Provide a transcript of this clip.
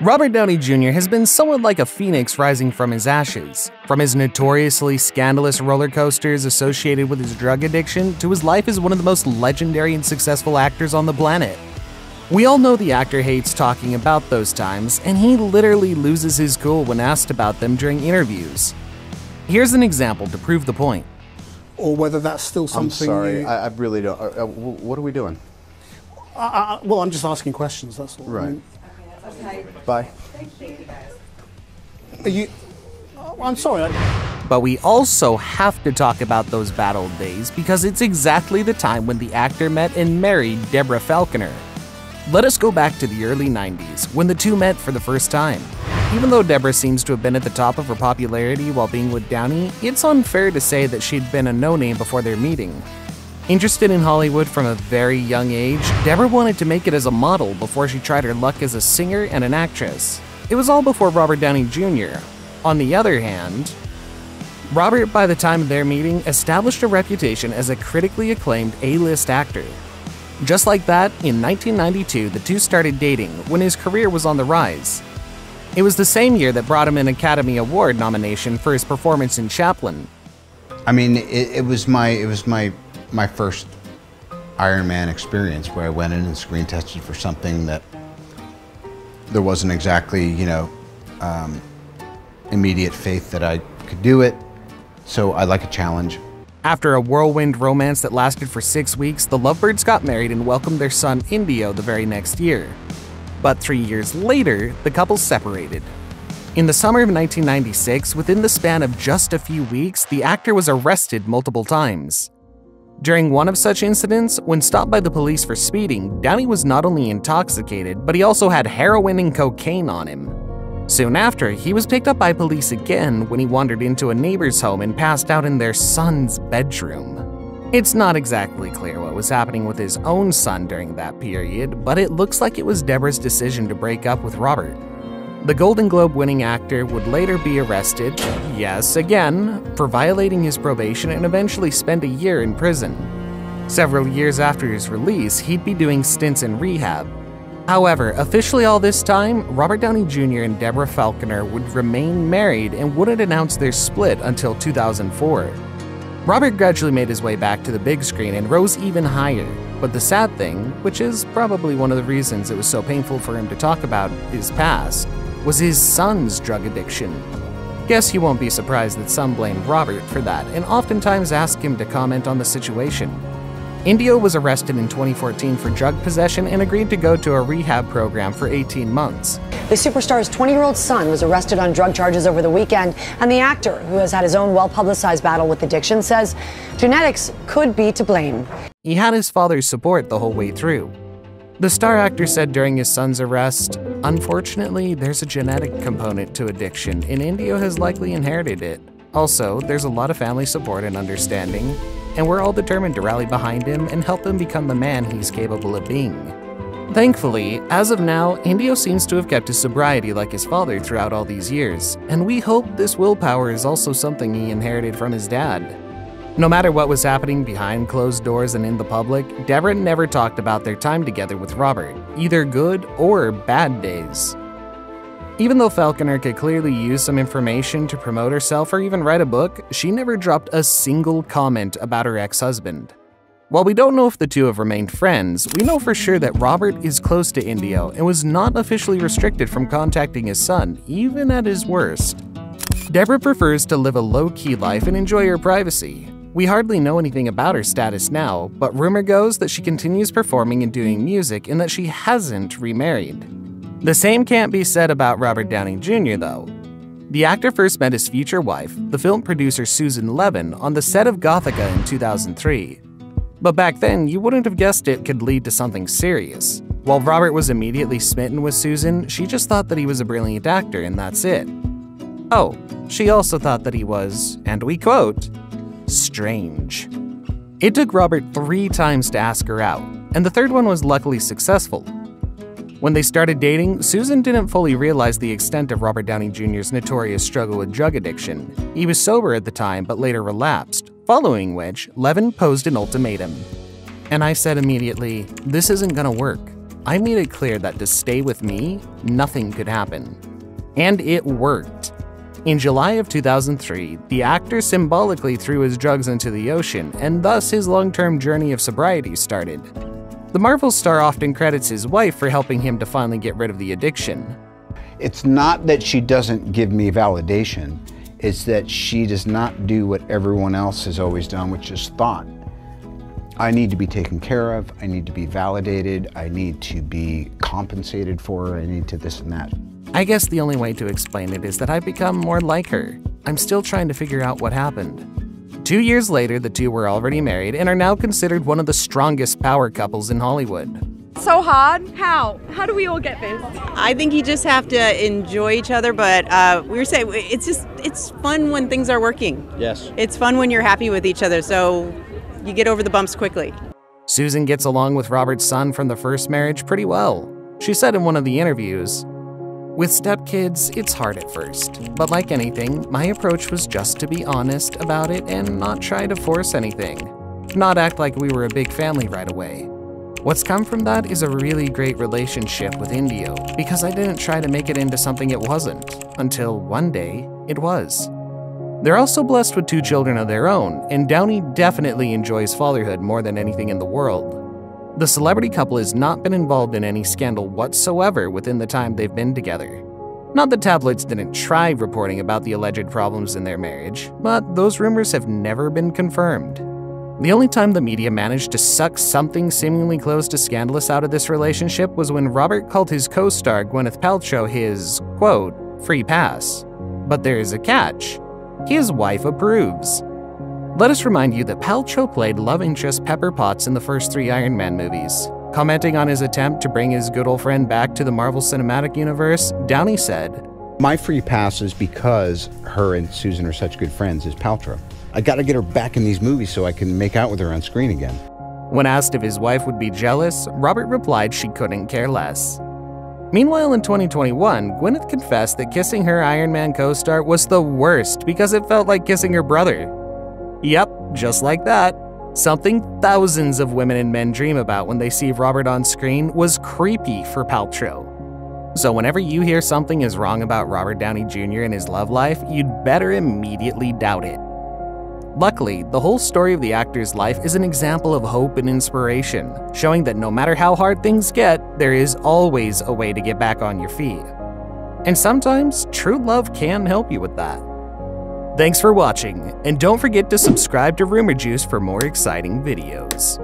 Robert Downey Jr. has been somewhat like a phoenix rising from his ashes. From his notoriously scandalous roller coasters associated with his drug addiction to his life as one of the most legendary and successful actors on the planet. We all know the actor hates talking about those times, and he literally loses his cool when asked about them during interviews. Here's an example to prove the point. Or whether that's still something. I'm sorry, I really don't. What are we doing? Well, I'm just asking questions, that's all. Right. I mean, Okay. Bye. are you. I'm sorry. But we also have to talk about those bad old days because it's exactly the time when the actor met and married Deborah Falconer. Let us go back to the early 90s, when the two met for the first time. Even though Deborah seems to have been at the top of her popularity while being with Downey, it's unfair to say that she'd been a no-name before their meeting. Interested in Hollywood from a very young age, Deborah wanted to make it as a model before she tried her luck as a singer and an actress. It was all before Robert Downey Jr. On the other hand, Robert, by the time of their meeting, established a reputation as a critically acclaimed A-list actor. Just like that, in 1992, the two started dating when his career was on the rise. It was the same year that brought him an Academy Award nomination for his performance in Chaplin. I mean, it was my first Iron Man experience where I went in and screen tested for something that there wasn't exactly, immediate faith that I could do it. So I like a challenge. After a whirlwind romance that lasted for 6 weeks, the lovebirds got married and welcomed their son Indio the very next year. But 3 years later, the couple separated. In the summer of 1996, within the span of just a few weeks, the actor was arrested multiple times. During one of such incidents, when stopped by the police for speeding, Downey was not only intoxicated, but he also had heroin and cocaine on him. Soon after, he was picked up by police again when he wandered into a neighbor's home and passed out in their son's bedroom. It's not exactly clear what was happening with his own son during that period, but it looks like it was Deborah's decision to break up with Robert. The Golden Globe-winning actor would later be arrested, yes again, for violating his probation and eventually spend a year in prison. Several years after his release, he'd be doing stints in rehab. However, officially all this time, Robert Downey Jr. and Deborah Falconer would remain married and wouldn't announce their split until 2004. Robert gradually made his way back to the big screen and rose even higher, but the sad thing, which is probably one of the reasons it was so painful for him to talk about his past, was his son's drug addiction. Guess you won't be surprised that some blamed Robert for that and oftentimes ask him to comment on the situation. Indio was arrested in 2014 for drug possession and agreed to go to a rehab program for 18 months. The superstar's 20-year-old son was arrested on drug charges over the weekend, and the actor, who has had his own well-publicized battle with addiction, says genetics could be to blame. He had his father's support the whole way through. The star actor said during his son's arrest, "Unfortunately, there's a genetic component to addiction, and Indio has likely inherited it. Also, there's a lot of family support and understanding, and we're all determined to rally behind him and help him become the man he's capable of being." Thankfully, as of now, Indio seems to have kept his sobriety like his father throughout all these years, and we hope this willpower is also something he inherited from his dad. No matter what was happening behind closed doors and in the public, Deborah never talked about their time together with Robert, either good or bad days. Even though Falconer could clearly use some information to promote herself or even write a book, she never dropped a single comment about her ex-husband. While we don't know if the two have remained friends, we know for sure that Robert is close to Indio and was not officially restricted from contacting his son, even at his worst. Deborah prefers to live a low-key life and enjoy her privacy. We hardly know anything about her status now, but rumor goes that she continues performing and doing music and that she hasn't remarried. The same can't be said about Robert Downey Jr. though. The actor first met his future wife, the film producer Susan Levin, on the set of Gothica in 2003. But back then, you wouldn't have guessed it could lead to something serious. While Robert was immediately smitten with Susan, she just thought that he was a brilliant actor and that's it. Oh, she also thought that he was, and we quote, strange. It took Robert 3 times to ask her out, and the third one was luckily successful. When they started dating, Susan didn't fully realize the extent of Robert Downey Jr.'s notorious struggle with drug addiction. He was sober at the time, but later relapsed, following which, Levin posed an ultimatum. And I said immediately, this isn't gonna work. I made it clear that to stay with me, nothing could happen. And it worked. In July of 2003, the actor symbolically threw his drugs into the ocean, and thus his long-term journey of sobriety started. The Marvel star often credits his wife for helping him to finally get rid of the addiction. It's not that she doesn't give me validation, it's that she does not do what everyone else has always done, which is thought. I need to be taken care of, I need to be validated, I need to be compensated for, I need to this and that. I guess the only way to explain it is that I've become more like her. I'm still trying to figure out what happened. 2 years later, the two were already married and are now considered one of the strongest power couples in Hollywood. So hard? How? How do we all get this? I think you just have to enjoy each other, but we were saying it's fun when things are working. Yes. It's fun when you're happy with each other, so you get over the bumps quickly. Susan gets along with Robert's son from the first marriage pretty well. She said in one of the interviews, "With stepkids, it's hard at first, but like anything, my approach was just to be honest about it and not try to force anything. Not act like we were a big family right away. What's come from that is a really great relationship with Indio, because I didn't try to make it into something it wasn't, until one day, it was." They're also blessed with 2 children of their own, and Downey definitely enjoys fatherhood more than anything in the world. The celebrity couple has not been involved in any scandal whatsoever within the time they've been together. Not that tabloids didn't try reporting about the alleged problems in their marriage, but those rumors have never been confirmed. The only time the media managed to suck something seemingly close to scandalous out of this relationship was when Robert called his co-star Gwyneth Paltrow his, quote, free pass. But there is a catch. His wife approves. Let us remind you that Paltrow played love interest Pepper Potts in the first 3 Iron Man movies. Commenting on his attempt to bring his good old friend back to the Marvel Cinematic Universe, Downey said, My free pass is because her and Susan are such good friends, is Paltrow. I gotta get her back in these movies so I can make out with her on screen again. When asked if his wife would be jealous, Robert replied she couldn't care less. Meanwhile, in 2021, Gwyneth confessed that kissing her Iron Man co-star was the worst because it felt like kissing her brother. Yep, just like that. Something thousands of women and men dream about when they see Robert on screen was creepy for Paltrow. So whenever you hear something is wrong about Robert Downey Jr. and his love life, you'd better immediately doubt it. Luckily, the whole story of the actor's life is an example of hope and inspiration, showing that no matter how hard things get, there is always a way to get back on your feet. And sometimes, true love can help you with that. Thanks for watching, and don't forget to subscribe to Rumour Juice for more exciting videos.